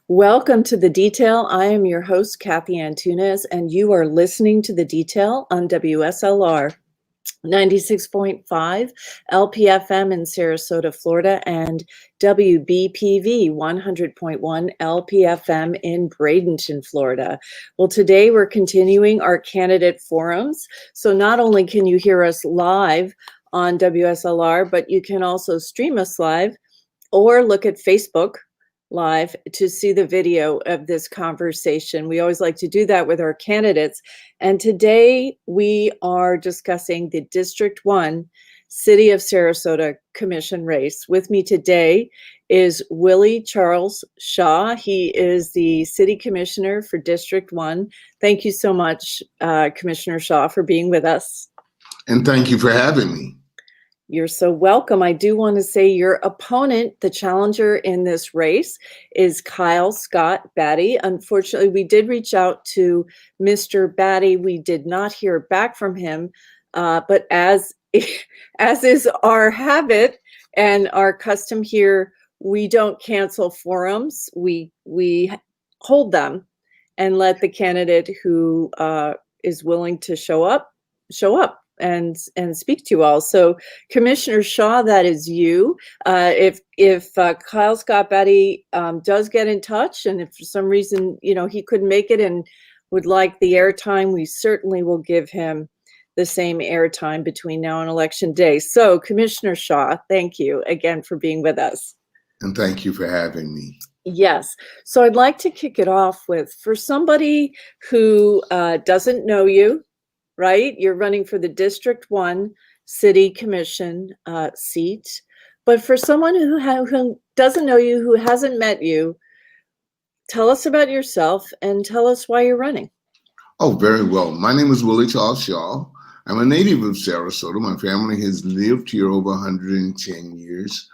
Welcome to The Detail. I am your host, Cathy Antunes, and you are listening to The Detail on WSLR 96.5 LPFM in Sarasota, Florida, and WBPV 100.1 LPFM in Bradenton, Florida. Well, today we're continuing our candidate forums. So not only can you hear us live on WSLR, but you can also stream us live or look at Facebook Live to see the video of this conversation. We always like to do that with our candidates. And today we are discussing the District 1 City of Sarasota Commission race. With me today is Willie Charles Shaw. He is the City Commissioner for District 1. Thank you so much, Commissioner Shaw, for being with us. And thank you for having me. You're so welcome. I do want to say your opponent, the challenger in this race, is Kyle Scott Battie. Unfortunately, we did reach out to Mr. Battie. We did not hear back from him, but as is our habit and our custom here, we don't cancel forums. We hold them and let the candidate who is willing to show up and speak to you all. So Commissioner Shaw, that is you. If Kyle Scott Battie does get in touch, and if for some reason, he couldn't make it and would like the airtime, we certainly will give him the same airtime between now and Election Day. So Commissioner Shaw, thank you again for being with us. And thank you for having me. Yes. So I'd like to kick it off with, for somebody who doesn't know you, right? You're running for the District 1 City Commission seat. But for someone who doesn't know you, who hasn't met you, tell us about yourself and tell us why you're running. Oh, very well. My name is Willie Shaw. I'm a native of Sarasota. My family has lived here over 110 years.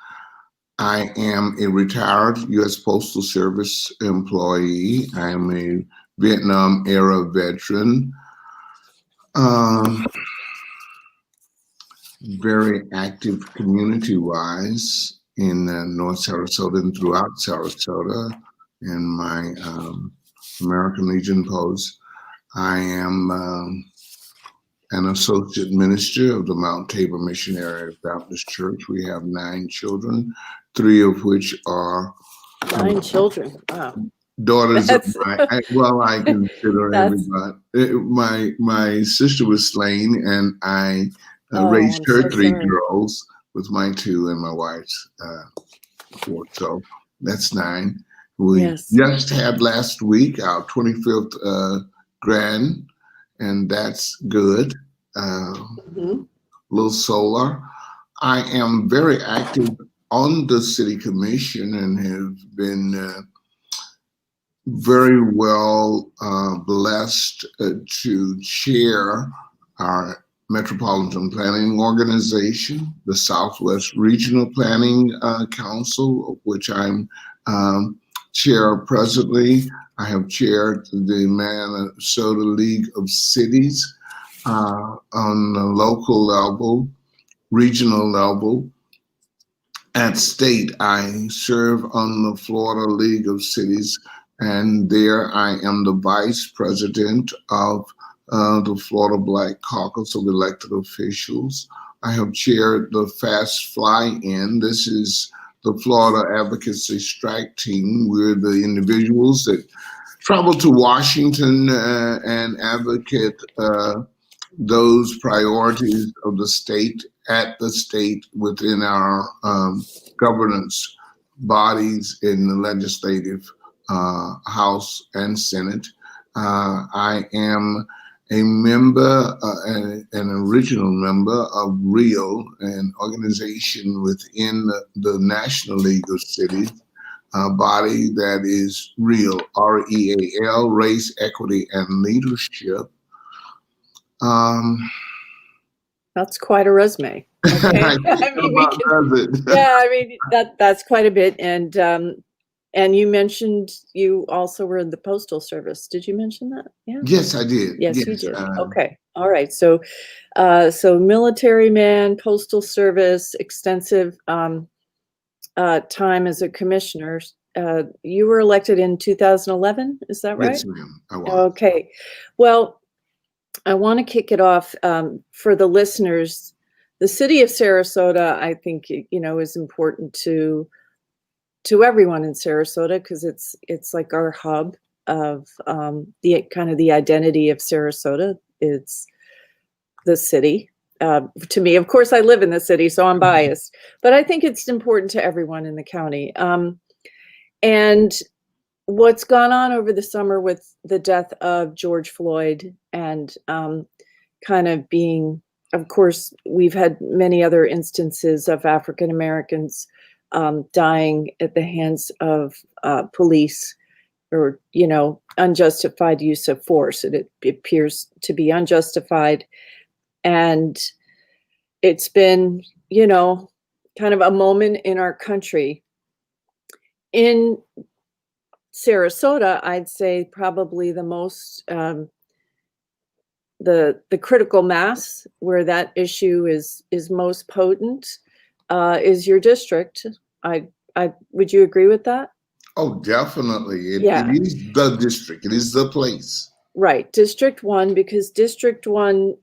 I am a retired U.S. Postal Service employee. I am a Vietnam era veteran. Very active community-wise in North Sarasota and throughout Sarasota in my American Legion post. I am an associate minister of the Mount Tabor Missionary Baptist Church. We have 9 children, 3 of which are 9 children. Wow. Daughters of I consider everybody. My sister was slain, and I raised her 3 girls with my 2 and my wife's 4. So that's 9. We just had last week our 25th grand, and that's good. Little solar. I am very active on the City Commission and have been very well blessed to chair our Metropolitan Planning Organization, the Southwest Regional Planning Council, of which I'm chair presently. I have chaired the Minnesota League of Cities on the local level, regional level. At state, I serve on the Florida League of Cities, and there I am the vice president of the Florida Black Caucus of elected officials. I have chaired the Fast Fly-In. This is the Florida Advocacy Strike Team. We're the individuals that travel to Washington and advocate those priorities of the state at the state within our governance bodies in the legislative House and Senate. I am a member, an original member of REAL, an organization within the National League of Cities, a body that is REAL, R-E-A-L, Race, Equity, and Leadership. That's quite a resume. Okay. That's quite a bit. And you mentioned you also were in the Postal Service. Did you mention that? Yeah. Yes, I did. Yes, you did. Okay. All right. So, military man, Postal Service, extensive time as a commissioner. you were elected in 2011, is that right? Yes, ma'am, I was. Okay. Well, I want to kick it off for the listeners. The city of Sarasota, I think, is important to everyone in Sarasota because it's like our hub of the kind of the identity of Sarasota. It's the city. To me, of course, I live in the city, so I'm biased, but I think it's important to everyone in the county. And what's gone on over the summer with the death of George Floyd and kind of being, of course, we've had many other instances of African Americans dying at the hands of police or, unjustified use of force. It appears to be unjustified. And it's been, kind of a moment in our country. In Sarasota, I'd say probably the most the critical mass where that issue is most potent is your district. I would you agree with that? Oh, definitely. It Yeah. is the district. It is the place. Right, District 1, because District 1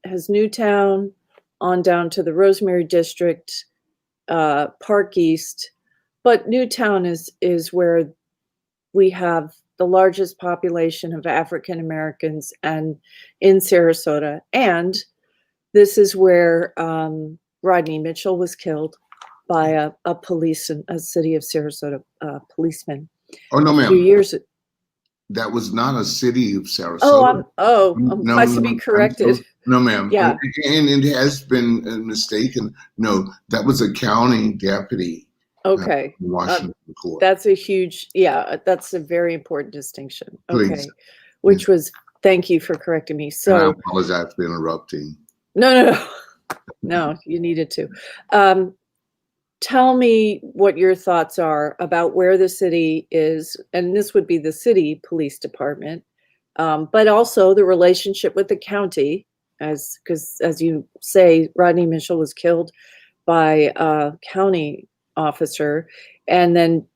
has Newtown on down to the Rosemary District, Park East, but Newtown is where we have the largest population of African Americans and in Sarasota, and this is where Rodney Mitchell was killed by a city of Sarasota policeman. Oh, no, A few ma'am. years. That was not a city of Sarasota. I'm glad to be corrected. No, ma'am. Yeah. And it has been mistaken. No, that was a county deputy. Okay. In Washington Court. That's a very important distinction. Please. Okay. Which was, thank you for correcting me. So and I apologize for interrupting. No. No, you needed to. Tell me what your thoughts are about where the city is, and this would be the city police department, but also the relationship with the county, because as you say, Rodney Mitchell was killed by a county officer, and then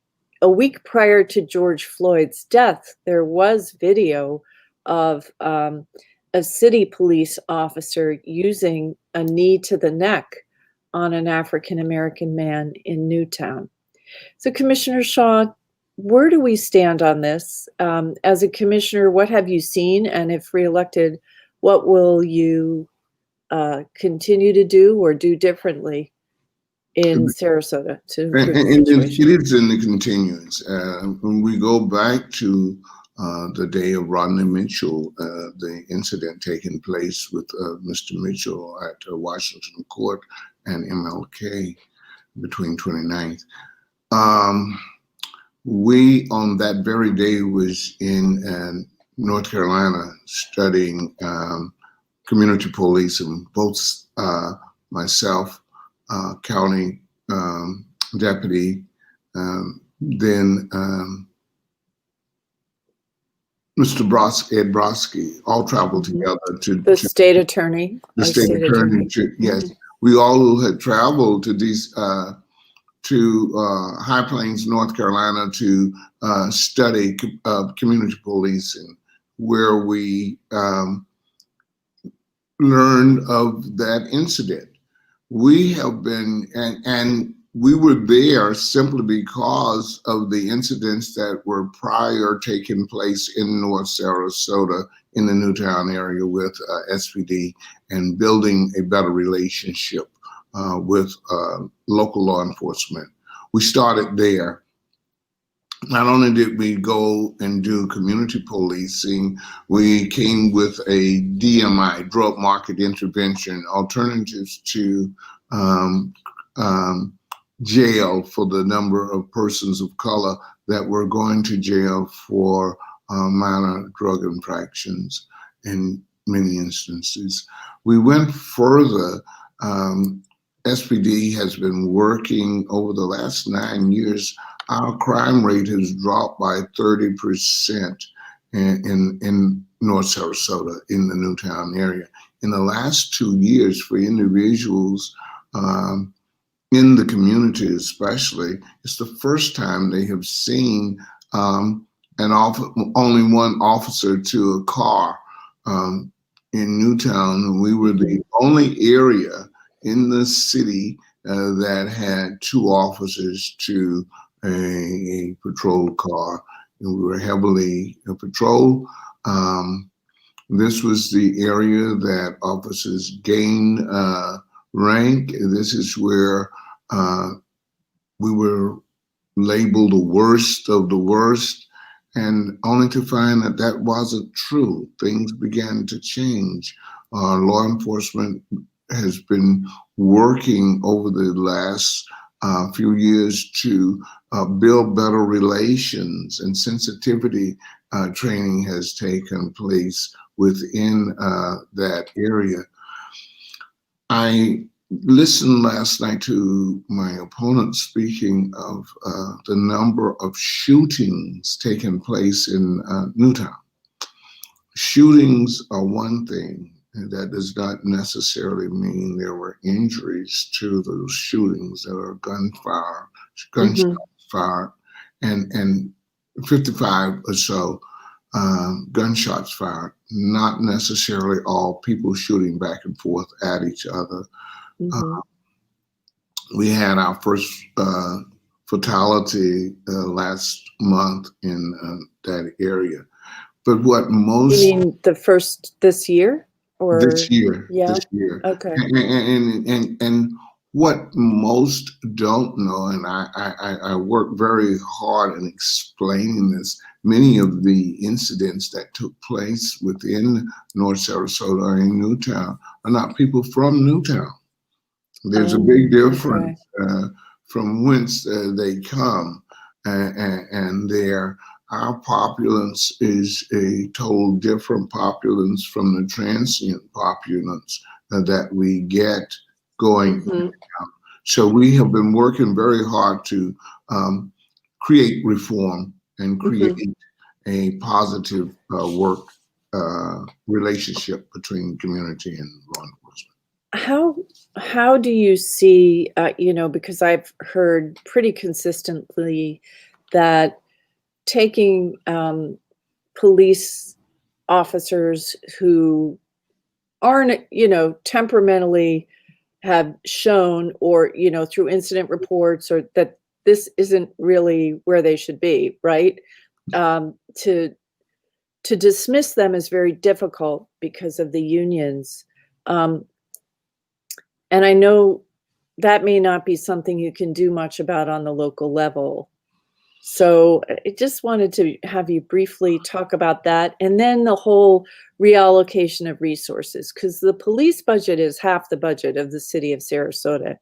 a week prior to George Floyd's death, there was video of a city police officer using a knee to the neck on an African American man in Newtown. So, Commissioner Shaw, where do we stand on this? As a commissioner, what have you seen? And if reelected, what will you continue to do or do differently in Sarasota to improve the situation? It is in the continuance. When we go back to the day of Rodney Mitchell, the incident taking place with Mr. Mitchell at Washington Court and MLK between 29th. We, on that very day, was in North Carolina studying community policing. Both myself, county deputy, then Mr. Ed Brodsky, all traveled together to the state attorney. The state attorney, yes. Mm-hmm. We all had traveled to these High Plains, North Carolina, to study community policing, where we learned of that incident. We have been, and we were there simply because of the incidents that were prior taking place in North Sarasota in the Newtown area with SPD and building a better relationship with local law enforcement. We started there. Not only did we go and do community policing, we came with a DMI, drug market intervention, alternatives to jail for the number of persons of color that were going to jail for minor drug infractions in many instances. We went further. SPD has been working over the last 9 years. Our crime rate has dropped by 30% in North Sarasota, in the Newtown area. In the last 2 years, for individuals in the community especially, it's the first time they have seen only one officer to a car in Newtown. And we were the only area in the city that had two officers to a patrol car. And we were heavily patrolled. This was the area that officers gain rank. This is where we were labeled the worst of the worst, and only to find that that wasn't true. Things began to change. Law enforcement has been working over the last few years to build better relations, and sensitivity training has taken place within that area. I listened last night to my opponent speaking of the number of shootings taking place in Newtown. Shootings are one thing, and that does not necessarily mean there were injuries to those shootings. There are gunshots fired, and 55 or so gunshots fired, not necessarily all people shooting back and forth at each other. We had our first fatality last month in that area. But what most— You mean the first this year? Or this year, yeah? this year. Okay. And what most don't know, and I work very hard in explaining this, many of the incidents that took place within North Sarasota or in Newtown are not people from Newtown. There's a big difference from whence they come, and our populace is a total different populace from the transient populace that we get going. So we have been working very hard to create reform and create a positive work relationship between community and law enforcement. How do you see, because I've heard pretty consistently that taking police officers who aren't, temperamentally have shown, or, through incident reports, or that this isn't really where they should be, right? To dismiss them is very difficult because of the unions. And I know that may not be something you can do much about on the local level. So I just wanted to have you briefly talk about that, and then the whole reallocation of resources, because the police budget is half the budget of the city of Sarasota.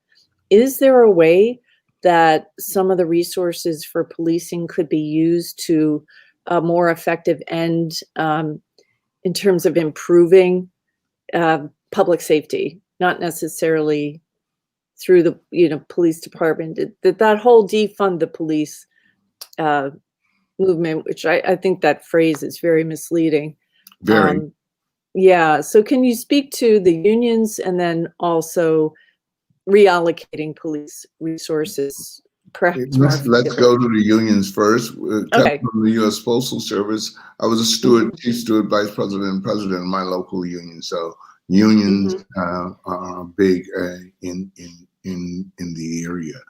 Is there a way that some of the resources for policing could be used to a more effective end in terms of improving public safety, not necessarily through the police department? That whole defund the police movement, which I think that phrase is very misleading. Very. Yeah. So can you speak to the unions and then also reallocating police resources? Perhaps Let's go to the unions first. Okay. From the U.S. Postal Service, I was a steward, chief steward, vice president, and president of my local union. So unions are big in the area.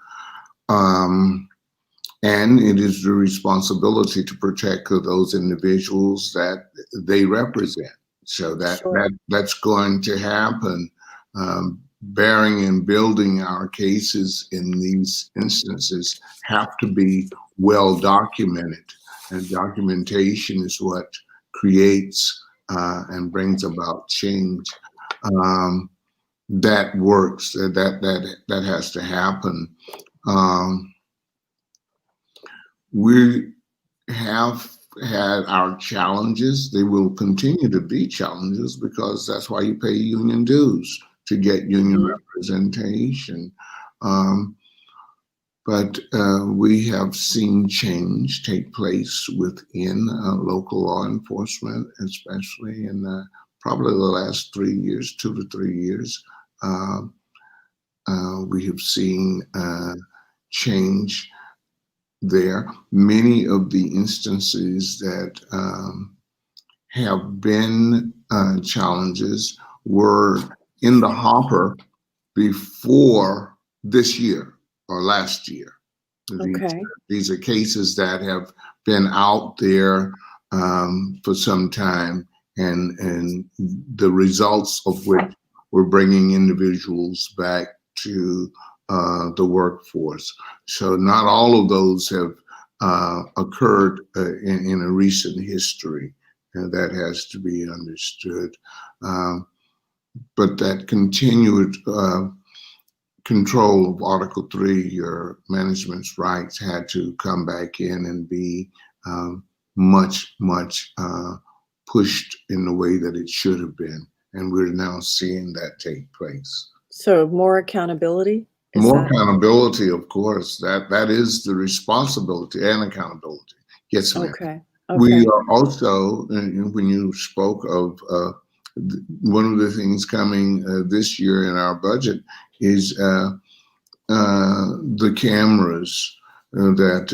And it is the responsibility to protect those individuals that they represent. So that's going to happen. Bearing and building our cases in these instances have to be well documented, and documentation is what creates and brings about change. That works. That has to happen. We have had our challenges. They will continue to be challenges because that's why you pay union dues, to get union representation. But we have seen change take place within local law enforcement, especially in probably the last 3 years, 2 to 3 years. we have seen change there. Many of the instances that have been challenges were in the hopper before this year or last year. Okay. These are cases that have been out there for some time, and the results of which were bringing individuals back to the workforce. So not all of those have occurred in a recent history. That has to be understood. But that continued control of Article 3, your management's rights, had to come back in and be much pushed in the way that it should have been. And we're now seeing that take place. So more accountability? More accountability, of course. That is the responsibility and accountability. Yes, ma'am. Okay. We are also, when you spoke of one of the things coming this year in our budget is the cameras that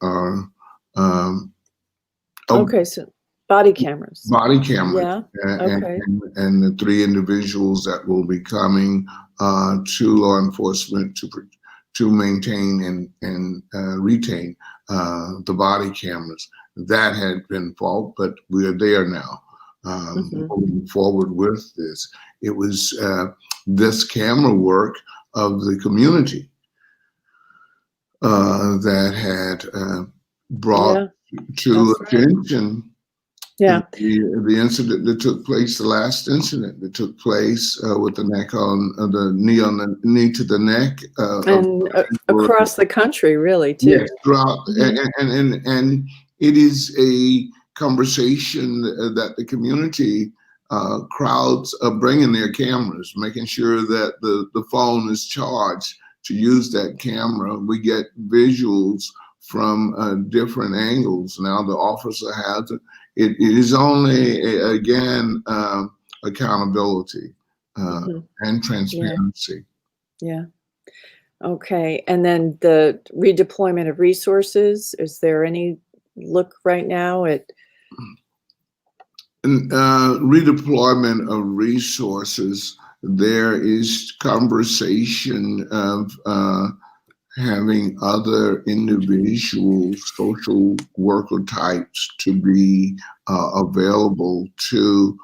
are okay, so body cameras. Body cameras. Yeah. Okay. And the 3 individuals that will be coming to law enforcement to maintain and retain the body cameras. That had been fault, but we are there now. Moving forward with this, it was this camera work of the community that had brought to attention the incident that took place, the last incident that took place with the neck on the knee to the neck, and across the country, really, too. Yes, throughout, and it is a conversation that the community crowds are bringing their cameras, making sure that the phone is charged to use that camera. We get visuals from different angles. Now the officer has it. It is only, again, accountability and transparency. Yeah. Okay. And then the redeployment of resources, is there any look right now at? Redeployment of resources, there is conversation of having other individuals, social worker types, to be available to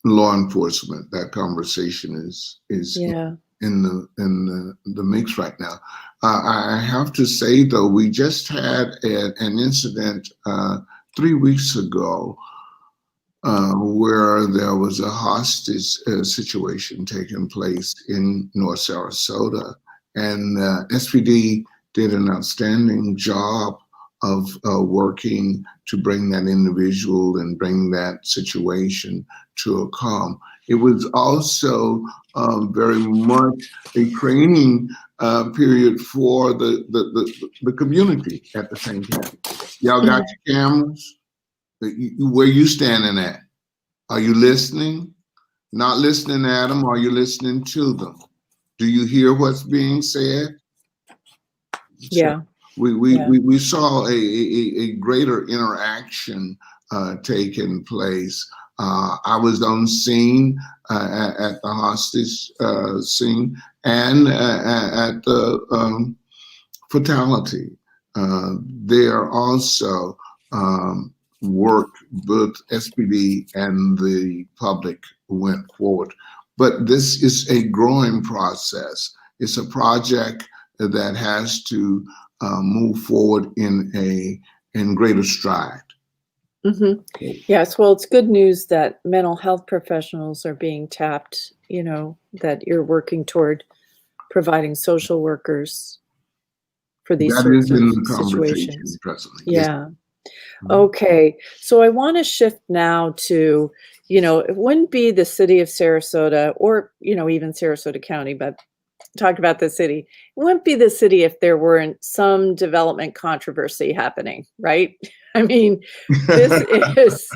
law enforcement. That conversation is in the mix right now. I have to say, though, we just had an incident 3 weeks ago where there was a hostage situation taking place in North Sarasota, and SPD did an outstanding job of working to bring that individual and bring that situation to a calm. It was also very much a training period for the community at the same time. Y'all got your cameras? Where you standing at? Are you listening? Not listening at them? Are you listening to them? Do you hear what's being said? Yeah. So we saw a greater interaction taking place. I was on scene at the hostage scene and at the fatality. There also work both SPD and the public went forward. But this is a growing process. It's a project that has to move forward in greater stride. Yes, well, it's good news that mental health professionals are being tapped, that you're working toward providing social workers for these sorts of situations. Presently. Yeah. Yes. Okay. So I want to shift now to, it wouldn't be the city of Sarasota or, even Sarasota County, but talk about the city. It wouldn't be the city if there weren't some development controversy happening, right? I mean, this is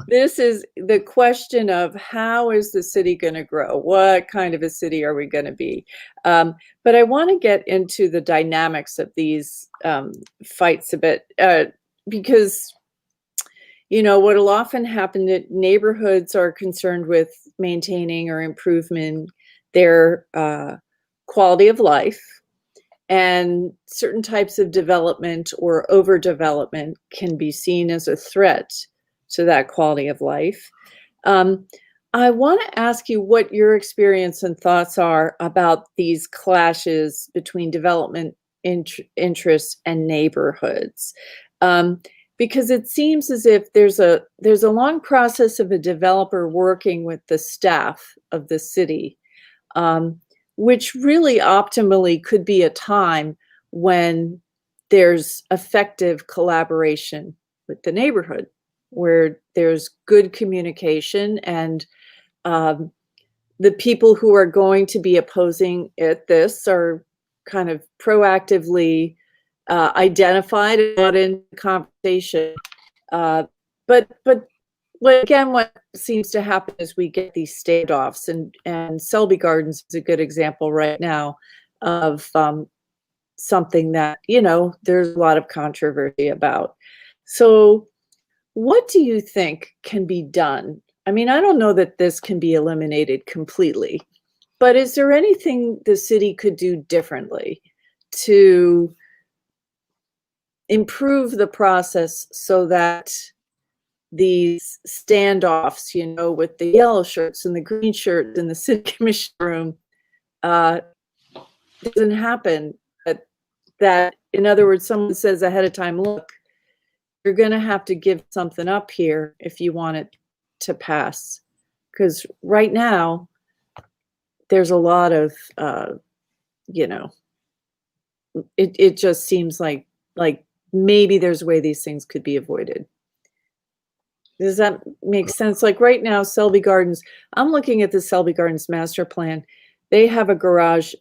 this is the question of how is the city going to grow? What kind of a city are we going to be? But I want to get into the dynamics of these fights a bit because, you know, what will often happen that neighborhoods are concerned with maintaining or improving their quality of life, and certain types of development or overdevelopment can be seen as a threat to that quality of life. I want to ask you what your experience and thoughts are about these clashes between development interests and neighborhoods. Because it seems as if there's a long process of a developer working with the staff of the city, which really optimally could be a time when there's effective collaboration with the neighborhood, where there's good communication, and the people who are going to be opposing this are kind of proactively identified and brought into conversation. But what seems to happen is we get these standoffs, and Selby Gardens is a good example right now of something that, you know, there's a lot of controversy about. So what do you think can be done? I mean, I don't know that this can be eliminated completely, but is there anything the city could do differently to improve the process so that these standoffs, you know, with the yellow shirts and the green shirts in the city commission room doesn't happen? That, in other words, someone says ahead of time, look, you're going to have to give something up here if you want it to pass. Because right now, there's a lot of, you know, it just seems like maybe there's a way these things could be avoided. Does that make sense? Like right now, Selby Gardens, I'm looking at the Selby Gardens master plan. They have a garage.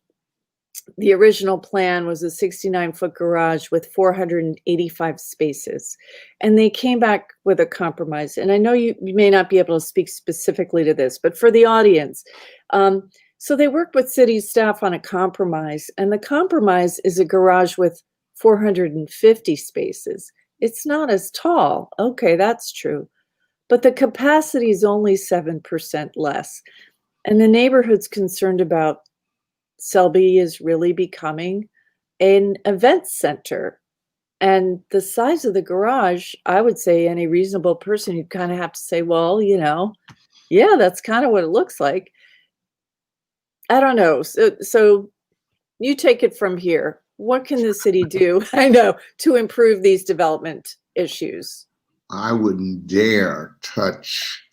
The original plan was a 69-foot garage with 485 spaces. And they came back with a compromise. And I know you may not be able to speak specifically to this, but for the audience, so they worked with city staff on a compromise. And the compromise is a garage with 450 spaces. It's not as tall. Okay, that's true. But the capacity is only 7% less. And the neighborhood's concerned about Selby is really becoming an event center. And the size of the garage, I would say any reasonable person, you'd kind of have to say, well, you know, yeah, that's kind of what it looks like. I don't know. So you take it from here. What can the city do, I know, to improve these development issues? I wouldn't dare touch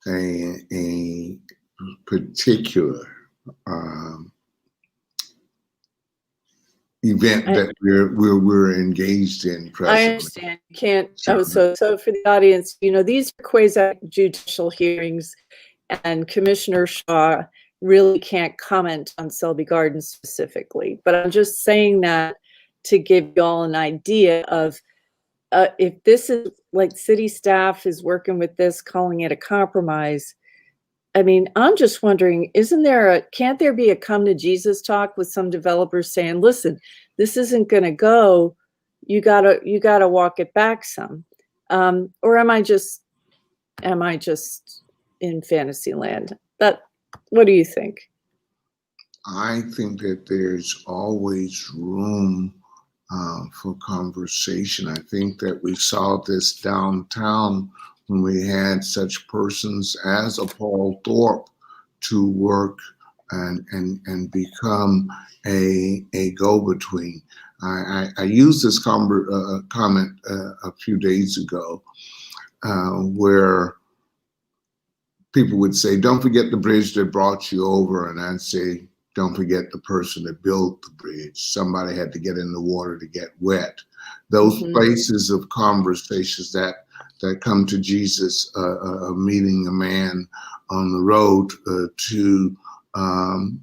a particular event that we're engaged in presently. I understand. You can't. Oh, so for the audience, you know, these are quasi-judicial hearings, and Commissioner Shaw really can't comment on Selby Gardens specifically. But I'm just saying that to give you all an idea of if this is like city staff is working with this, calling it a compromise. I mean, I'm just wondering, can't there be a come to Jesus talk with some developers saying, listen, this isn't going to go. You gotta walk it back some. Or am I just in fantasy land? What do you think? I think that there's always room for conversation. I think that we saw this downtown when we had such persons as a Paul Thorpe to work and become a go-between. I used this comment a few days ago where people would say, don't forget the bridge that brought you over. And I'd say, don't forget the person that built the bridge. Somebody had to get in the water to get wet. Those places of conversations that come to Jesus, meeting a man on the road to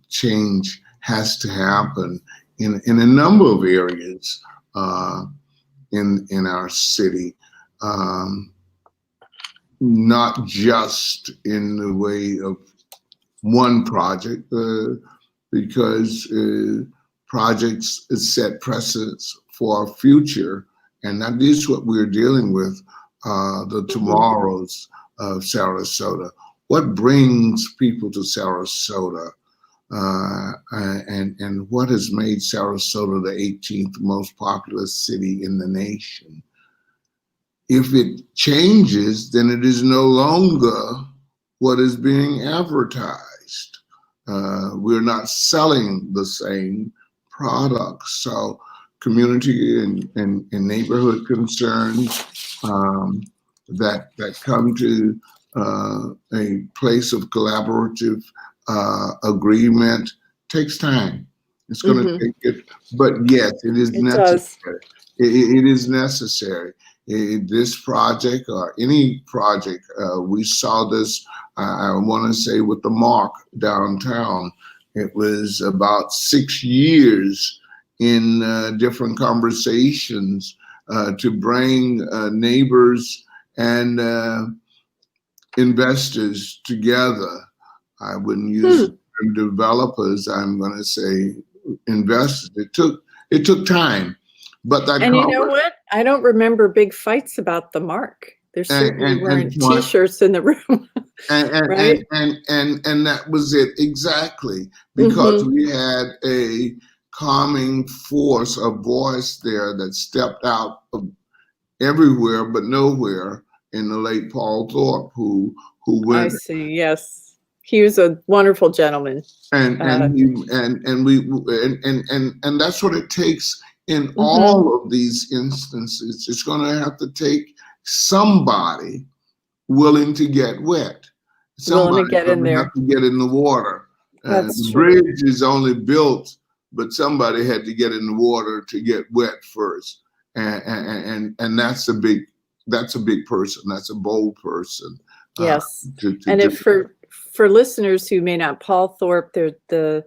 change has to happen in a number of areas in our city. Not just in the way of one project, because projects set precedents for our future, and that is what we're dealing with, the tomorrows of Sarasota. What brings people to Sarasota, and what has made Sarasota the 18th most populous city in the nation? If it changes, then it is no longer what is being advertised. We're not selling the same products. So community and neighborhood concerns that come to a place of collaborative agreement takes time. It's going to take it, but yes, it is necessary. It is necessary. This project or any project, we saw this, I want to say with the Mark downtown, it was about 6 years in different conversations to bring neighbors and investors together. I wouldn't use the term developers, I'm going to say investors. It took time. But that and you know what? I don't remember big fights about the Mark. There certainly weren't T-shirts in the room, right? And that was it exactly, because we had a calming force, a voice there that stepped out of everywhere but nowhere in the late Paul Thorpe, who went. I see. Yes, he was a wonderful gentleman, and that's what it takes. In all of these instances, it's going to have to take somebody willing to get wet. Somebody willing to get in there. Have to get in the water. The bridge is only built, but somebody had to get in the water to get wet first. And that's a big person. That's a bold person. Yes. And if for listeners who may not, Paul Thorpe, the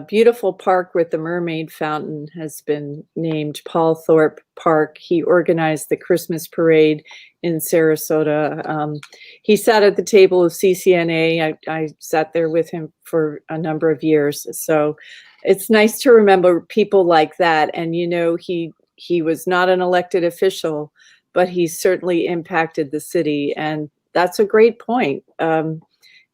beautiful park with the mermaid fountain has been named Paul Thorpe Park. He organized the Christmas parade in Sarasota. He sat at the table of CCNA. I sat there with him for a number of years. So it's nice to remember people like that. And, you know, he was not an elected official, but he certainly impacted the city. And that's a great point.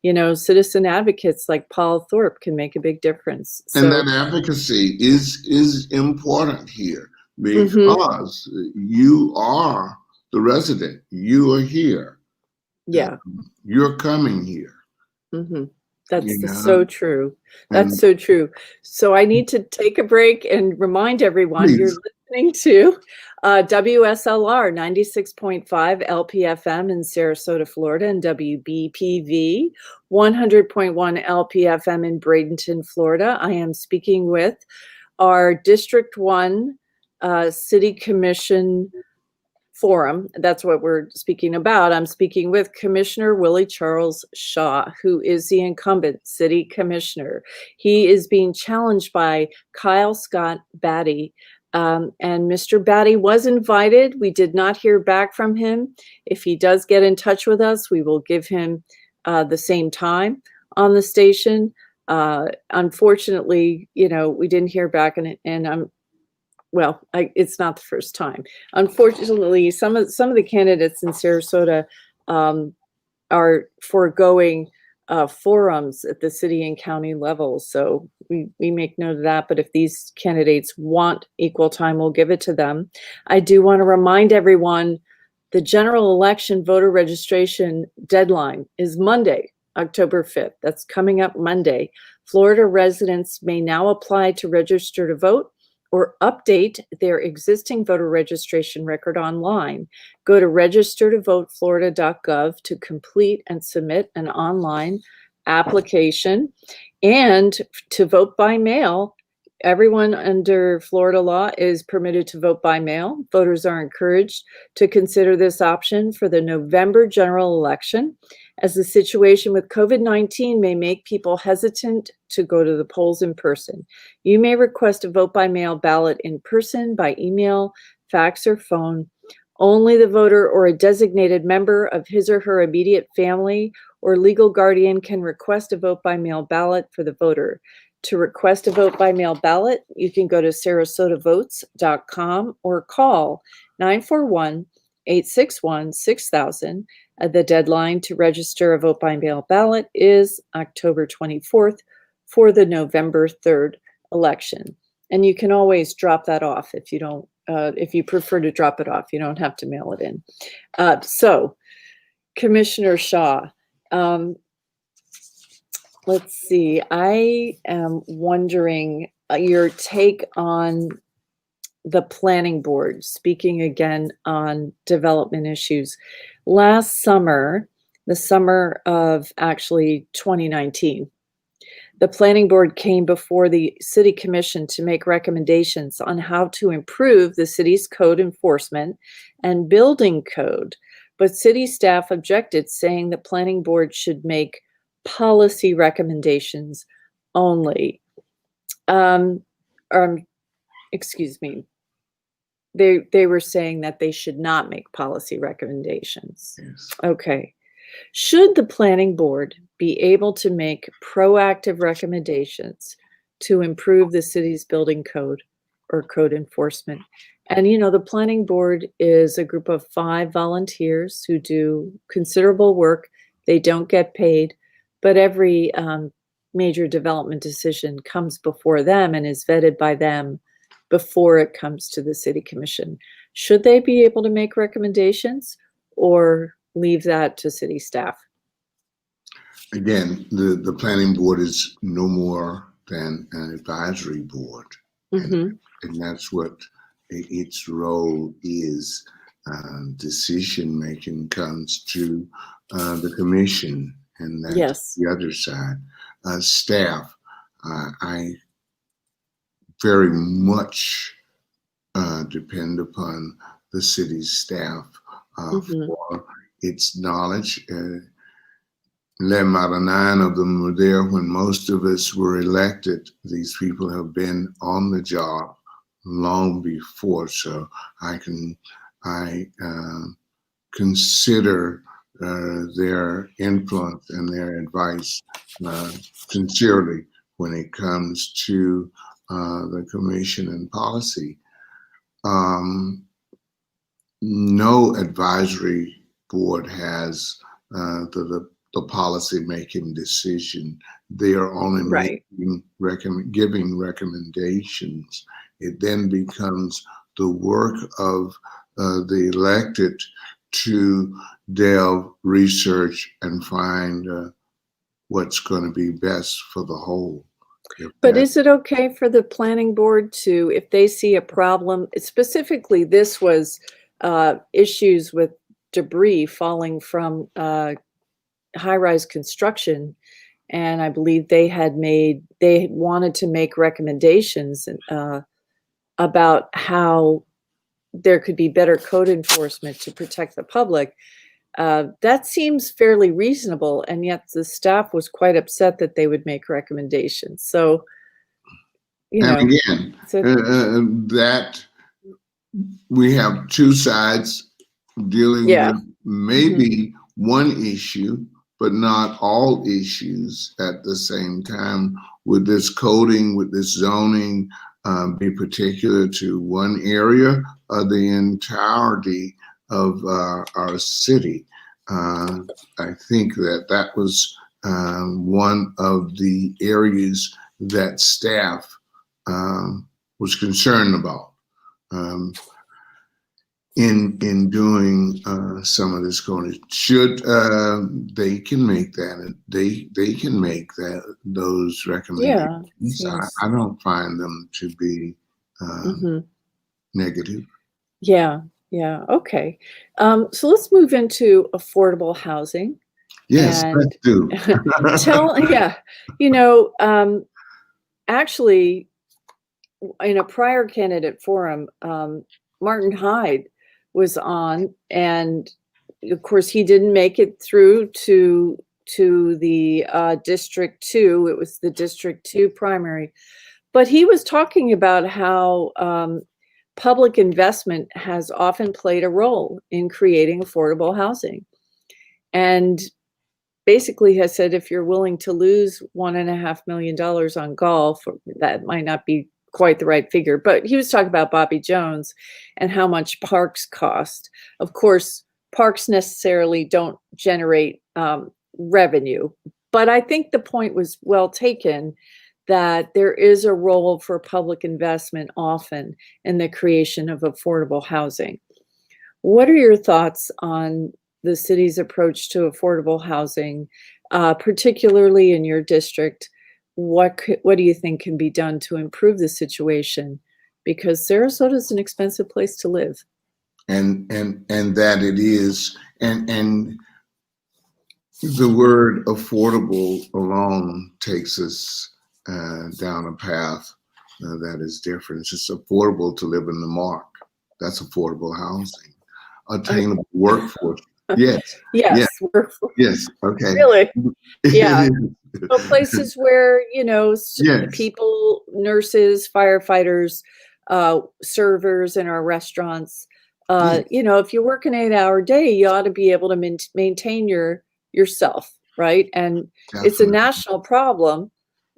You know, citizen advocates like Paul Thorpe can make a big difference. And that advocacy is important here, because you are the resident. You are here. Yeah. You're coming here. That's so true. That's so true. So I need to take a break and remind everyone you're listening to WSLR 96.5 LPFM in Sarasota, Florida, and WBPV 100.1 LPFM in Bradenton, Florida. I am speaking with our District 1 City Commission Forum. That's what we're speaking about. I'm speaking with Commissioner Willie Charles Shaw, who is the incumbent city commissioner. He is being challenged by Kyle Scott Battie. And Mr. Battie was invited. We did not hear back from him. If he does get in touch with us, we will give him the same time on the station. Unfortunately, you know, we didn't hear back, and it's not the first time. Unfortunately, some of the candidates in Sarasota are foregoing forums at the city and county level. So we make note of that. But if these candidates want equal time, we'll give it to them. I do want to remind everyone the general election voter registration deadline is Monday, October 5th. That's coming up Monday. Florida residents may now apply to register to vote or update their existing voter registration record online. Go to registertovoteflorida.gov to complete and submit an online application. And to vote by mail, everyone under Florida law is permitted to vote by mail. Voters are encouraged to consider this option for the November general election. as the situation with COVID-19 may make people hesitant to go to the polls in person. You may request a vote by mail ballot in person, by email, fax, or phone. Only the voter or a designated member of his or her immediate family or legal guardian can request a vote by mail ballot for the voter. To request a vote by mail ballot, you can go to sarasotavotes.com or call 941-861-6000. The deadline to register a vote by mail ballot is October 24th for the November 3rd election. And you can always drop that off if you don't, if you prefer to drop it off. You don't have to mail it in. So, Commissioner Shaw, let's see. I am wondering your take on the planning board, speaking again on development issues. Last summer, the summer of actually 2019, the planning board came before the city commission to make recommendations on how to improve the city's code enforcement and building code. But city staff objected, saying the planning board should make policy recommendations only. Excuse me. They were saying that they should not make policy recommendations. Yes. Okay. Should the planning board be able to make proactive recommendations to improve the city's building code or code enforcement? And, you know, the planning board is a group of 5 volunteers who do considerable work. They don't get paid, but every major development decision comes before them and is vetted by them before it comes to the city commission. Should they be able to make recommendations or leave that to city staff? Again, the planning board is no more than an advisory board. Mm-hmm. And that's what its role is. Decision making comes to the commission, and that's Yes. the other side. Staff, I very much depend upon the city's staff for its knowledge. 11 out of 9 of them were there when most of us were elected. These people have been on the job long before, so I consider their influence and their advice sincerely when it comes to the commission and policy. No advisory board has the policy making decision. They are only making giving recommendations. It then becomes the work of the elected to delve, research, and find what's going to be best for the whole. But is it okay for the planning board to, if they see a problem, specifically this was issues with debris falling from high-rise construction, and I believe they wanted to make recommendations about how there could be better code enforcement to protect the public. That seems fairly reasonable, and yet the staff was quite upset that they would make recommendations. So, you know, and again, that we have two sides dealing with maybe one issue, but not all issues at the same time. Would this coding, would this zoning be particular to one area or the entirety of our city? I think that was one of the areas that staff was concerned about in doing some of this coding. Should they can make that, they can make those recommendations. I don't find them to be negative. Yeah. Okay. So let's move into affordable housing. Yes, let's do. Actually, in a prior candidate forum, Martin Hyde was on, and of course, he didn't make it through to the District 2. It was the District 2 primary. But he was talking about how public investment has often played a role in creating affordable housing. And basically has said, if you're willing to lose $1.5 million on golf, that might not be quite the right figure, but he was talking about Bobby Jones and how much parks cost. Of course, parks necessarily don't generate revenue, but I think the point was well taken that there is a role for public investment often in the creation of affordable housing. What are your thoughts on the city's approach to affordable housing, particularly in your district? What do you think can be done to improve the situation? Because Sarasota is an expensive place to live. And that it is, and the word affordable alone takes us down a path that is different. It's just affordable to live in the mark. That's affordable housing. Attainable workforce. Yes. Yes. Yes. Okay. Really? Yeah. So places where, people, nurses, firefighters, servers in our restaurants, if you work an 8-hour day, you ought to be able to maintain yourself, right? And Definitely. It's a national problem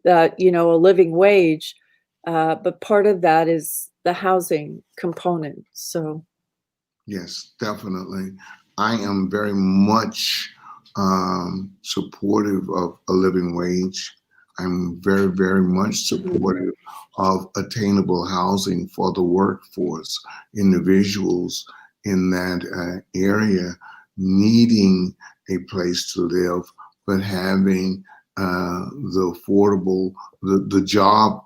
that, a living wage, but part of that is the housing component. So. Yes, definitely. I am very much supportive of a living wage. I'm very, very much supportive of attainable housing for the workforce, individuals in that area needing a place to live, but having the affordable, the job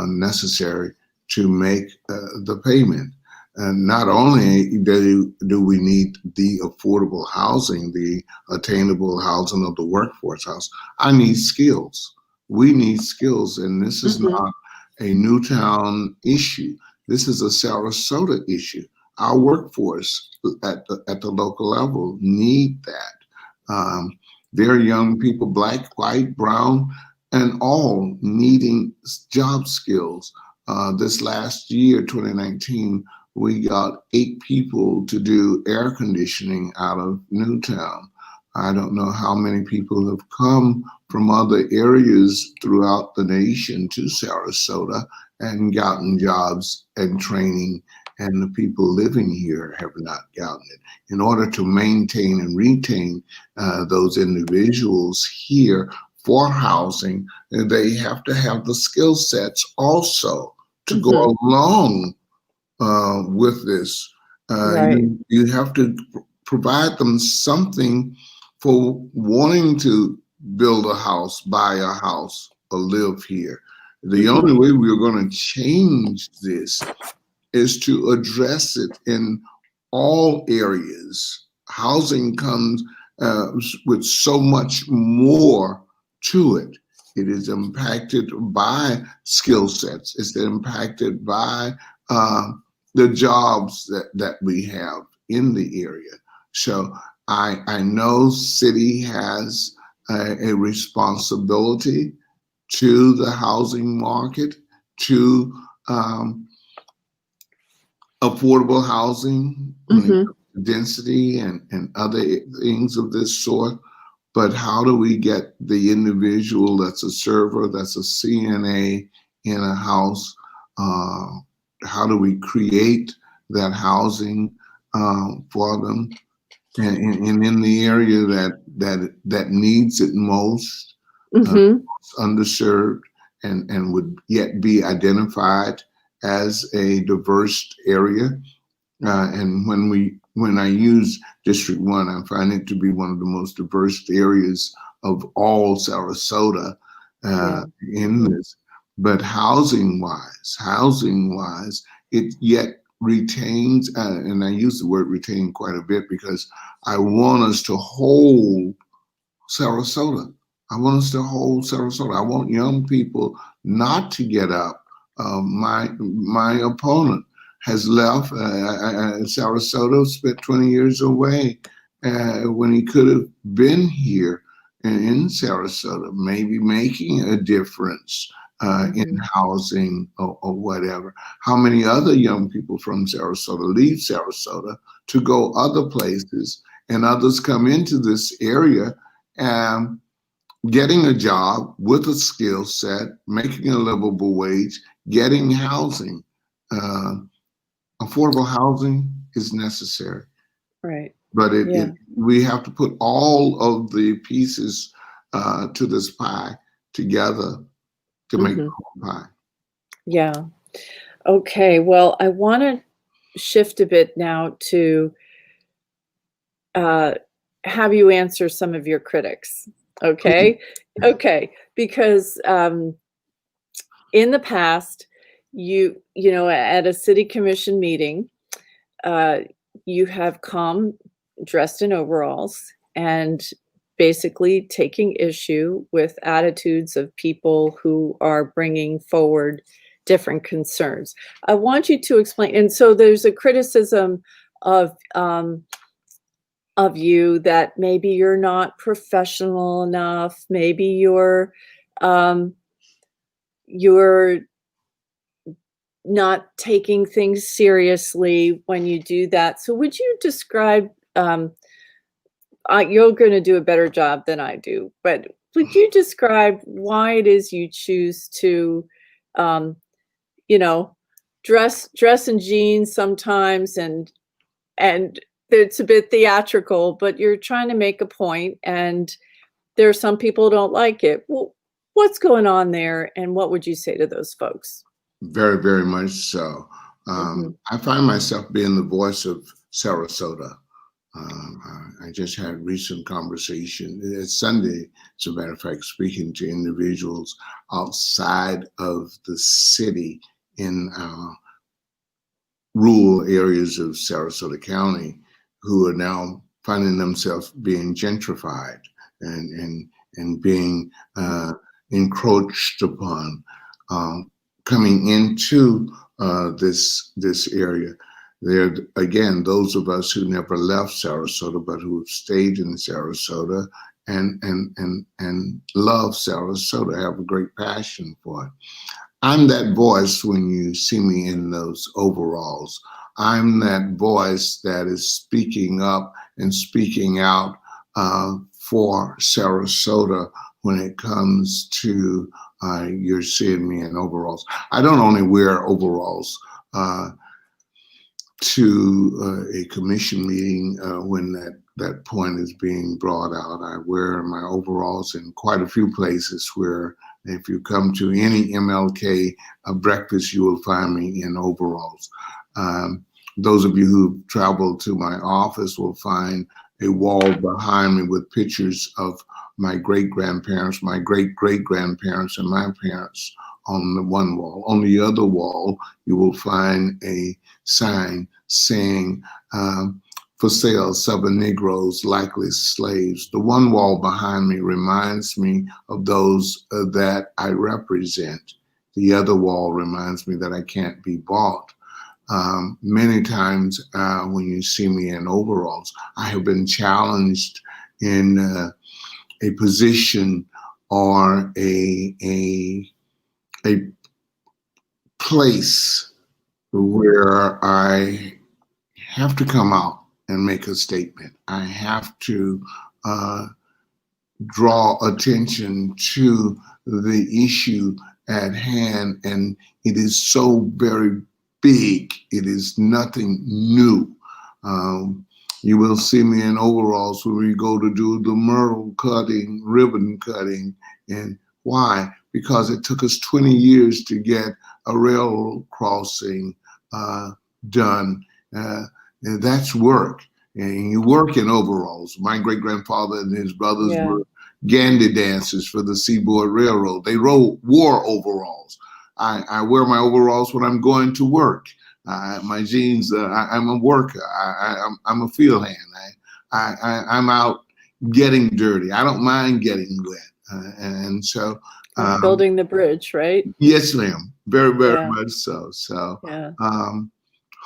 necessary to make the payment. And not only do we need the affordable housing, the attainable housing of the workforce house, I need skills. We need skills, and this is not a Newtown issue. This is a Sarasota issue. Our workforce at the local level need that. They're young people, black, white, brown, and all needing job skills. This last year, 2019, we got 8 people to do air conditioning out of Newtown. I don't know how many people have come from other areas throughout the nation to Sarasota and gotten jobs and training, and the people living here have not gotten it. In order to maintain and retain those individuals here for housing, they have to have the skill sets also to go along with this. Right. You have to provide them something for wanting to build a house, buy a house, or live here. The only way we're going to change this is to address it in all areas. Housing comes with so much more to it. It is impacted by skill sets. It's impacted by the jobs that we have in the area. So I know city has a responsibility to the housing market, to affordable housing, density and other things of this sort. But how do we get the individual that's a server, that's a CNA in a house? How do we create that housing for them, and in the area that needs it most, underserved, and would yet be identified as a diverse area? And when I use District 1, I find it to be one of the most diverse areas of all Sarasota in this. But housing wise, it yet retains, and I use the word retain quite a bit because I want us to hold Sarasota. I want us to hold Sarasota. I want young people not to get up. My opponent has left Sarasota, spent 20 years away, when he could have been here in Sarasota, maybe making a difference in housing or whatever. How many other young people from Sarasota leave Sarasota to go other places, and others come into this area getting a job with a skill set, making a livable wage, getting housing. Affordable housing is necessary. Right. But Yeah. we have to put all of the pieces to this pie together to make the whole pie. Yeah. Okay. Well, I want to shift a bit now to have you answer some of your critics. Okay. Okay. Because in the past, you know, at a city commission meeting, you have come dressed in overalls and basically taking issue with attitudes of people who are bringing forward different concerns. I want you to explain. And so there's a criticism of you that maybe you're not professional enough. Maybe you're not taking things seriously when you do that. So would you describe, you're going to do a better job than I do, but would you describe why it is you choose to, you know, dress in jeans sometimes and it's a bit theatrical, but you're trying to make a point and there are some people who don't like it. Well, what's going on there and what would you say to those folks? Very, very much so. I find myself being the voice of Sarasota. I just had recent conversation. It's Sunday, as a matter of fact, speaking to individuals outside of the city in rural areas of Sarasota County who are now finding themselves being gentrified and being encroached upon. Coming into this area, there again, those of us who never left Sarasota but who have stayed in Sarasota and love Sarasota, have a great passion for it. I'm that voice when you see me in those overalls. I'm that voice that is speaking up and speaking out for Sarasota when it comes to you're seeing me in overalls. I don't only wear overalls to a commission meeting when that point is being brought out. I wear my overalls in quite a few places where if you come to any MLK breakfast, you will find me in overalls. Those of you who travel to my office will find a wall behind me with pictures of my great-grandparents, my great-great-grandparents, and my parents on the one wall. On the other wall, you will find a sign saying, for sale, 7 Negroes, likely slaves. The one wall behind me reminds me of those that I represent. The other wall reminds me that I can't be bought. Many times when you see me in overalls, I have been challenged in a position or a place where I have to come out and make a statement. I have to draw attention to the issue at hand, and it is so very big. It is nothing new. You will see me in overalls when we go to do the myrtle cutting, ribbon cutting. And why? Because it took us 20 years to get a railroad crossing done. And that's work. And you work in overalls. My great-grandfather and his brothers were gandy dancers for the Seaboard Railroad. They wore overalls. I wear my overalls when I'm going to work. My jeans, I'm a worker. I'm a field hand. I'm out getting dirty. I don't mind getting wet. And so building the bridge, right? Yes, ma'am. Very, very much so. So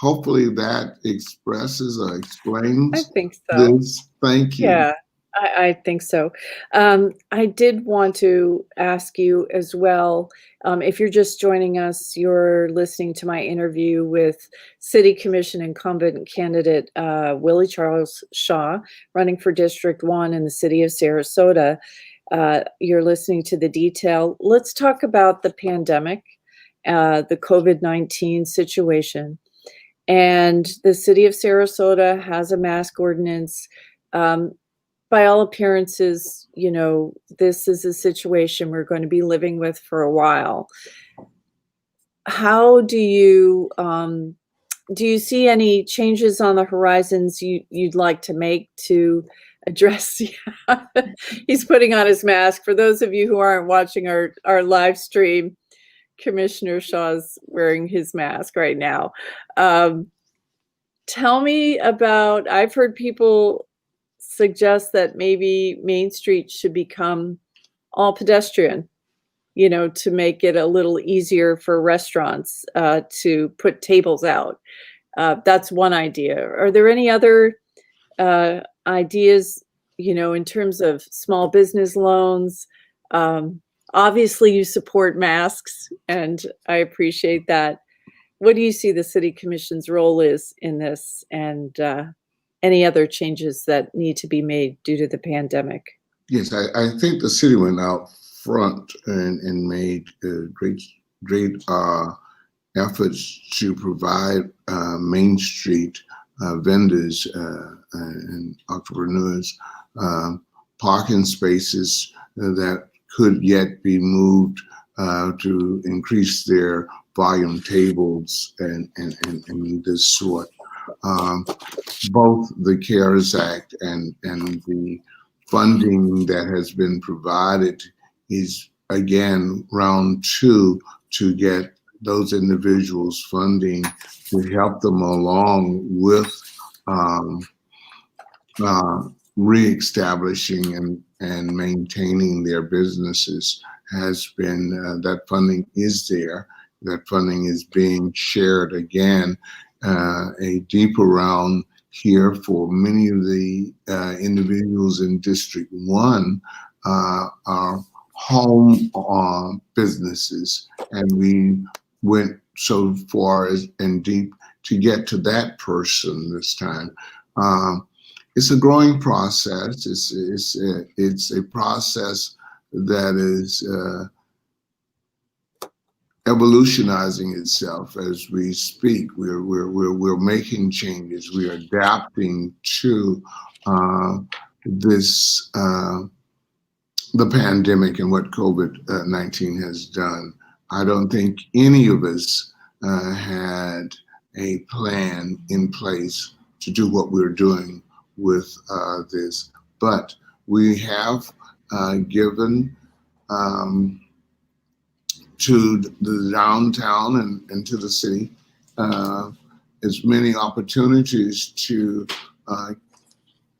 hopefully that expresses or I explains think so. this. Thank you. Yeah, I think so. I did want to ask you as well, if you're just joining us, you're listening to my interview with City Commission incumbent candidate Willie Charles Shaw, running for District 1 in the city of Sarasota. You're listening to The Detail. Let's talk about the pandemic, the COVID-19 situation. And the city of Sarasota has a mask ordinance. Um, by all appearances, this is a situation we're going to be living with for a while. How do you see any changes on the horizons you'd like to make to address? He's putting on his mask. For those of you who aren't watching our live stream, Commissioner Shaw's wearing his mask right now. Tell me about, I've heard people suggest that maybe Main Street should become all pedestrian, to make it a little easier for restaurants to put tables out. That's one idea. Are there any other ideas, in terms of small business loans? Obviously, you support masks, and I appreciate that. What do you see the City Commission's role is in this, and any other changes that need to be made due to the pandemic? Yes, I think the city went out front and made great efforts to provide Main Street vendors and entrepreneurs parking spaces that could yet be moved to increase their volume tables and this sort. Both the CARES Act and the funding that has been provided is, again, round two to get those individuals funding to help them along with reestablishing and maintaining their businesses. Has been that funding is there. That funding is being shared again. A deeper round here for many of the individuals in District 1 are home businesses, and we went so far as and deep to get to that person this time. It's a growing process. It's a process that is evolutionizing itself as we speak. We're making changes. We are adapting to this the pandemic and what COVID-19 has done. I don't think any of us had a plan in place to do what we're doing with this, but we have given to the downtown and to the city as many opportunities to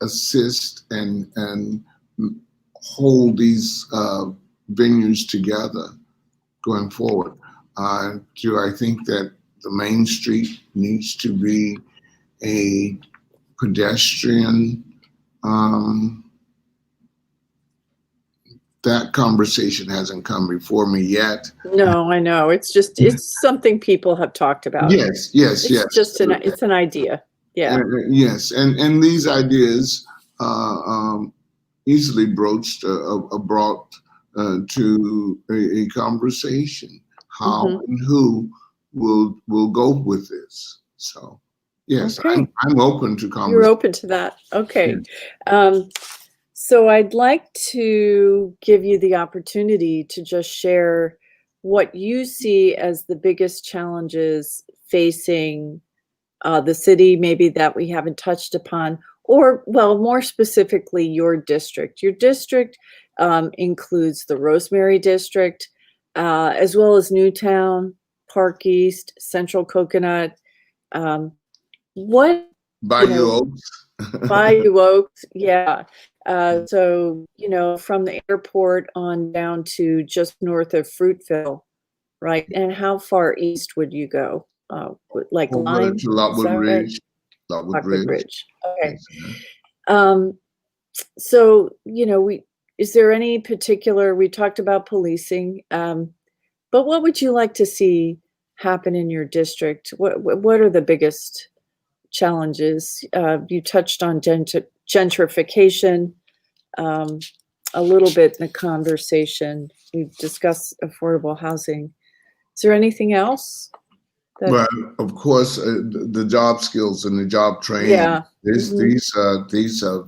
assist and hold these venues together going forward. Do I think that the Main Street needs to be a pedestrian? That conversation hasn't come before me yet. No, I know. It's something people have talked about. Yes. It's just it's an idea. Yeah. Yes, and these ideas easily broached brought to a conversation. How and who will go with this? So yes, Okay. I'm open to conversation. You're open to that. Okay. Yes. So I'd like to give you the opportunity to just share what you see as the biggest challenges facing the city, maybe that we haven't touched upon, or, well, more specifically, your district. Your district includes the Rosemary District, as well as Newtown, Park East, Central Coconut. What Bayou Oaks. Bayou Oaks, yeah. So, from the airport on down to just north of Fruitville, right? And how far east would you go? like Over Lyme? to Is that right? Lockwood Lockwood Ridge. Ridge. Okay. Yes, ma'am. So, is there any particular, we talked about policing, but what would you like to see happen in your district? What are the biggest challenges? You touched on gentrification a little bit in the conversation. We discussed affordable housing. Is there anything else? Well, of course, the job skills and the job training. Yeah. These are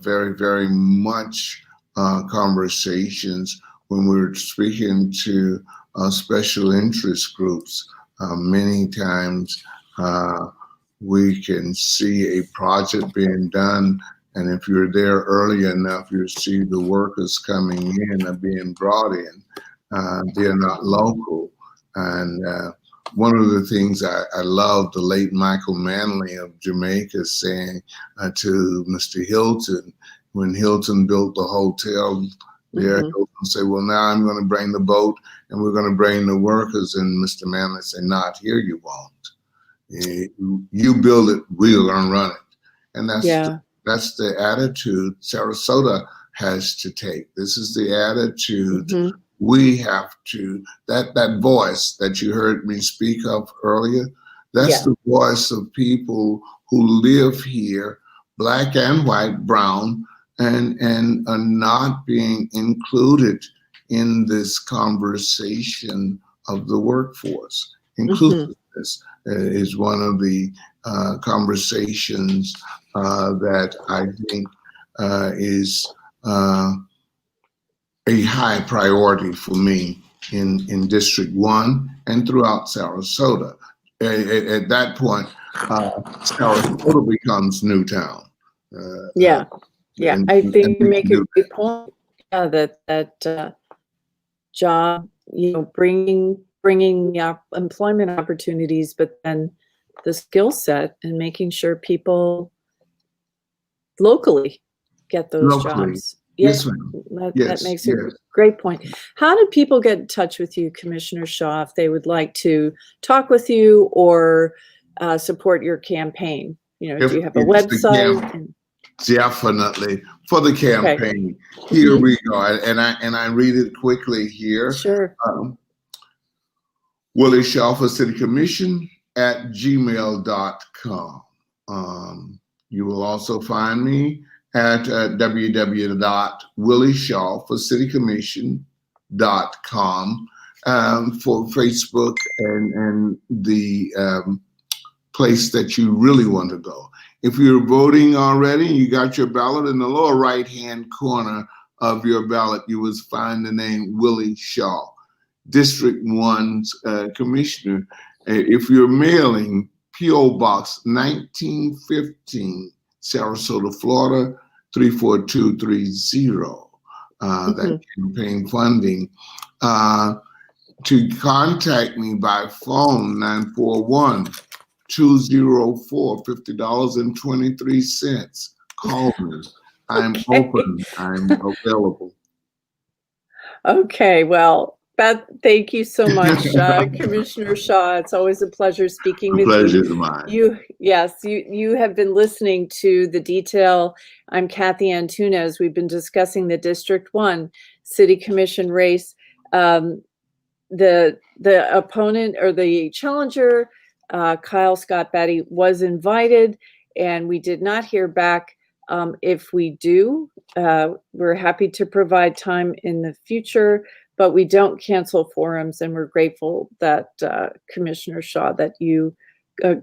very, very much conversations when we're speaking to special interest groups. Many times we can see a project being done, and if you're there early enough, you see the workers coming in are being brought in. They're not local, and one of the things I love, the late Michael Manley of Jamaica saying to Mr. Hilton, when Hilton built the hotel there, Hilton said, well, now I'm going to bring the boat and we're going to bring the workers. And Mr. Manley said, not here, you won't. You build it, we're going to run it. And that's the attitude Sarasota has to take. This is the attitude we have to, that voice that you heard me speak of earlier, that's the voice of people who live here, black and white, brown, and are not being included in this conversation of the workforce. Inclusiveness is one of the conversations that I think is a high priority for me in District 1 and throughout Sarasota. At that point, Sarasota becomes Newtown. I think you make a good point. Yeah, that job, bringing employment opportunities, but then the skill set and making sure people locally get those jobs. Yes, ma'am. That makes a great point. How do people get in touch with you, Commissioner Shaw, if they would like to talk with you or support your campaign? Do you have a website? Definitely for the campaign. Okay. Here we go, and I read it quickly here. Sure. Willie Shaw for City Commission at gmail.com. You will also find me at www.willieshawforcitycommission.com for Facebook and the place that you really want to go. If you're voting already, you got your ballot in the lower right-hand corner of your ballot, you will find the name Willie Shaw, District 1's Commissioner. If you're mailing, P.O. Box 1915, Sarasota, Florida, 34230. That campaign funding. To contact me by phone, 941-204-50.23. Call me. I'm open. I'm available. Okay, well, thank you so much, Commissioner Shaw. It's always a pleasure speaking with you. The pleasure is mine. You have been listening to The Detail. I'm Cathy Antunes. We've been discussing the District 1 City Commission race. The opponent or the challenger, Kyle Battie, was invited, and we did not hear back. If we do, we're happy to provide time in the future, but we don't cancel forums, and we're grateful that Commissioner Shaw, that you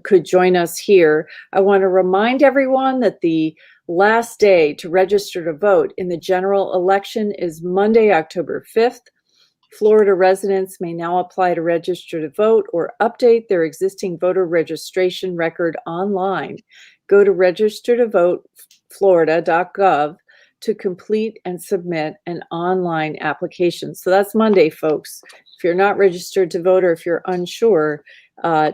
could join us here. I want to remind everyone that the last day to register to vote in the general election is Monday, October 5th. Florida residents may now apply to register to vote or update their existing voter registration record online. Go to registertovoteflorida.gov to complete and submit an online application. So that's Monday, folks. If you're not registered to vote or if you're unsure,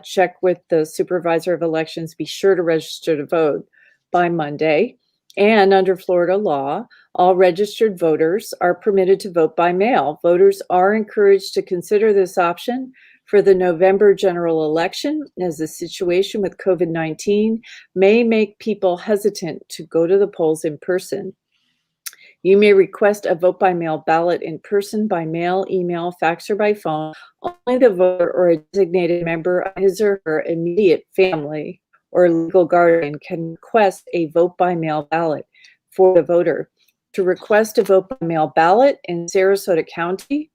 check with the Supervisor of Elections. Be sure to register to vote by Monday. And under Florida law, all registered voters are permitted to vote by mail. Voters are encouraged to consider this option for the November general election, as the situation with COVID-19 may make people hesitant to go to the polls in person. You may request a vote by mail ballot in person, by mail, email, fax, or by phone. Only the voter or a designated member of his or her immediate family or legal guardian can request a vote by mail ballot for the voter. To request a vote by mail ballot in Sarasota County,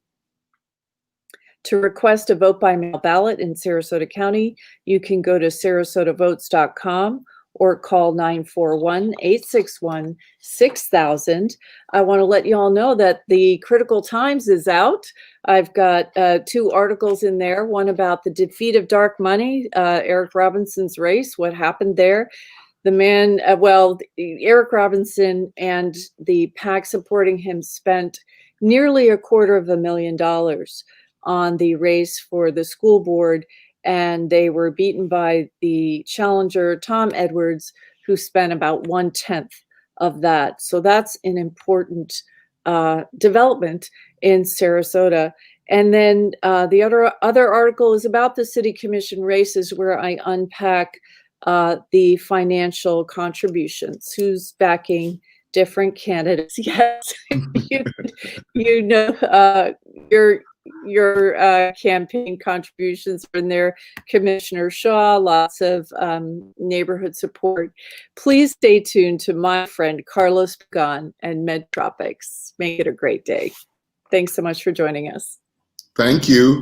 you can go to sarasotavotes.com or call 941-861-6000. I want to let you all know that the Critical Times is out. I've got 2 articles in there, one about the defeat of dark money, Eric Robinson's race, what happened there. The man, Eric Robinson and the PAC supporting him spent nearly $250,000 on the race for the school board, and they were beaten by the challenger, Tom Edwards, who spent about 1/10 of that. So that's an important development in Sarasota. And then the other article is about the city commission races, where I unpack the financial contributions, who's backing different candidates. Yes, you know your campaign contributions are in there. Commissioner Shaw, lots of neighborhood support. Please stay tuned to my friend Carlos Pagan and Medtropics. Make it a great day. Thanks so much for joining us. Thank you.